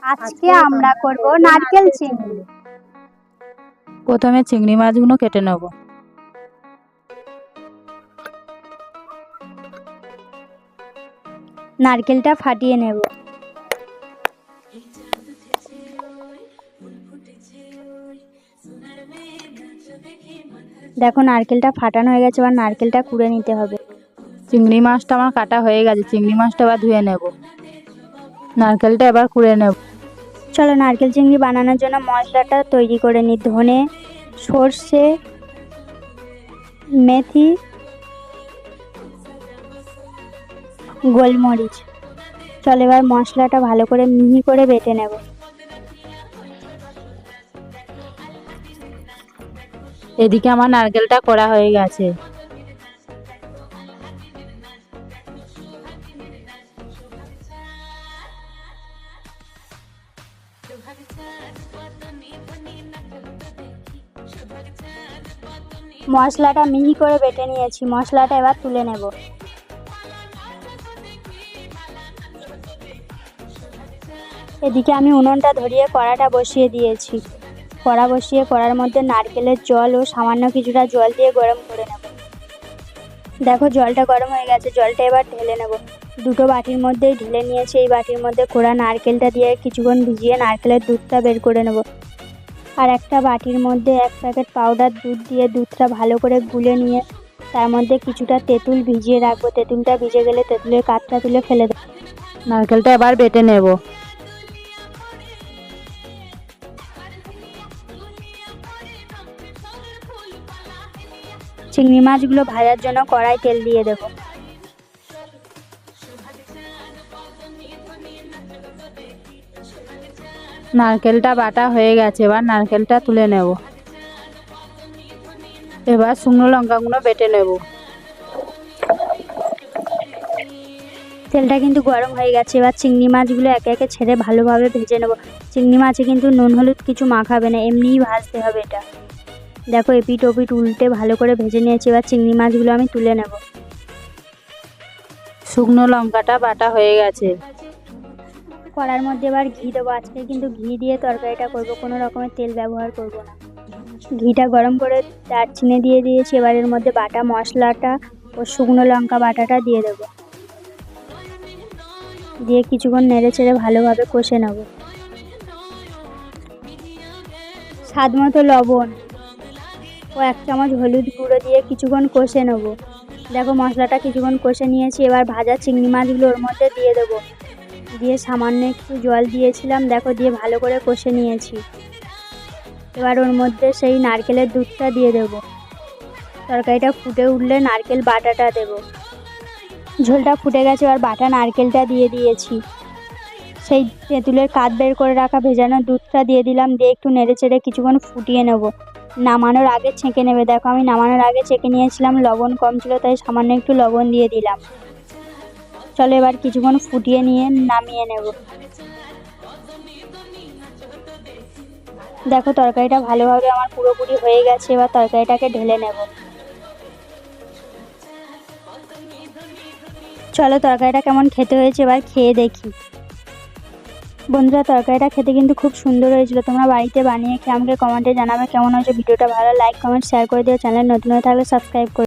আজকে আমরা করব নারকেল চিংড়ি। প্রথমে চিংড়ি মাছগুলো কেটে নেব। নারকেলটা ফাটিয়ে নেব। দেখো নারকেলটা ফাটানো হয়ে গেছে, এবার নারকেলটা কুড়ে নিতে হবে। চিংড়ি মাছটা আমার কাটা হয়ে গেছে, চিংড়ি মাছটা এবার ধুয়ে নেব। নারকেলটা এবার কুড়ে নেব। চলো নারকেল চিংড়ি বানানোর জন্য মশলাটা তৈরি করে নিই। ধনে, সর্ষে, মেথি, গোলমরিচ। চলো এবার মশলাটা ভালো করে মিহি করে বেটে নেব। এদিকে আমার নারকেলটা করা হয়ে গেছে। মশলাটা মিহি করে বেটে নিয়েছি, মশলাটা এবার তুলে নেব। এদিকে আমি উনুনটা ধরিয়ে কড়াটা বসিয়ে দিয়েছি। কড়া বসিয়ে কড়ার মধ্যে নারকেলের জল ও সামান্য কিছুটা জল দিয়ে গরম করে নেব। দেখো জলটা গরম হয়ে গেছে, জলটা এবার ঢেলে নেব। দুটো বাটির মধ্যেই ঢেলে নিয়েছি। এই বাটির মধ্যে কোড়া নারকেলটা দিয়ে কিছুক্ষণ ভিজিয়ে নারকেলের দুধটা বের করে নেব। আর একটা বাটির মধ্যে 1 প্যাকেট পাউডার দুধ দিয়ে দুধটা ভালো করে গুলে নিয়ে তার মধ্যে কিছুটা তেঁতুল ভিজিয়ে রাখবো। তেঁতুলটা ভিজে গেলে তেঁতুলের কাঠটা তুলে ফেলে দেবো। নারকেলটা এবার বেটে নেব। চিংড়ি মাছগুলো ভাজার জন্য কড়াই তেল দিয়ে দেব। নারকেলটা বাটা হয়ে গেছে, এবার নারকেলটা তুলে নেব। এবার শুকনো লঙ্কাগুলো বেটে নেব। তেলটা কিন্তু গরম হয়ে গেছে, এবার চিংড়ি মাছগুলো একে একে ছেড়ে ভালোভাবে ভেজে নেব। চিংড়ি মাছে কিন্তু নুন হলুদ কিছু মাখাবে না, এমনিই ভাজতে হবে এটা। দেখো এপিট ওপিট উল্টে ভালো করে ভেজে নিয়েছি। এবার চিংড়ি মাছগুলো আমি তুলে নেব। শুকনো লঙ্কাটা বাটা হয়ে গেছে। কড়ার মধ্যে এবার ঘি দেবো। আজকে কিন্তু ঘি দিয়ে তরকারিটা করব, কোনো রকমের তেল ব্যবহার করব না। ঘিটা গরম করে দারচিনি দিয়ে দিয়েছি। এবার এর মধ্যে বাটা মশলাটা ও শুকনো লঙ্কা বাটাটা দিয়ে দেবো। দিয়ে কিছুক্ষণ নেড়ে চেড়ে ভালোভাবে কষে নেব। স্বাদ মতো লবণ ও 1 চামচ হলুদ গুঁড়ো দিয়ে কিছুক্ষণ কষে নেব। দেখো মশলাটা কিছুক্ষণ কষে নিয়েছি। এবার ভাজা চিংড়ি মাছগুলো ওর মধ্যে দিয়ে দেবো। দিয়ে সামান্য একটু জল দিয়েছিলাম, দেখো দিয়ে ভালো করে কষে নিয়েছি। এবার ওর মধ্যে সেই নারকেলের দুধটা দিয়ে দেব। তরকারিটা ফুটে উঠলে নারকেল বাটাটা দেব। ঝোলটা ফুটে গেছে, এবার বাটা নারকেলটা দিয়ে দিয়েছি। সেই তেঁতুলের কাঠ বের করে রাখা ভেজানো দুধটা দিয়ে দিলাম। দিয়ে একটু নেড়ে চেড়ে কিছুক্ষণ ফুটিয়ে নেব। নামানোর আগে ছেঁকে নেবে। দেখো আমি নামানোর আগে ছেঁকে নিয়েছিলাম, লবণ কম ছিল তাই সামান্য একটু লবণ দিয়ে দিলাম। চলো এবার কিছুক্ষণ ফুটিয়ে নিয়ে নামিয়ে নেব। দেখো তরকারিটা ভালোভাবে আমার পুরোপুরি হয়ে গেছে। এবার তরকারিটাকে ঢেলে নেব। চলো তরকারিটা কেমন খেতে হয়েছে এবার খেয়ে দেখি। বন্ধুরা তরকারিটা খেতে কিন্তু খুব সুন্দর হয়েছিল। তোমরা বাড়িতে বানিয়ে খেয়ে আমাকে কমেন্টে জানাবে কেমন হয়েছে। ভিডিওটা ভালো লাইক কমেন্ট শেয়ার করে দিও। চ্যানেল নতুন হয়ে থাকলে সাবস্ক্রাইব করে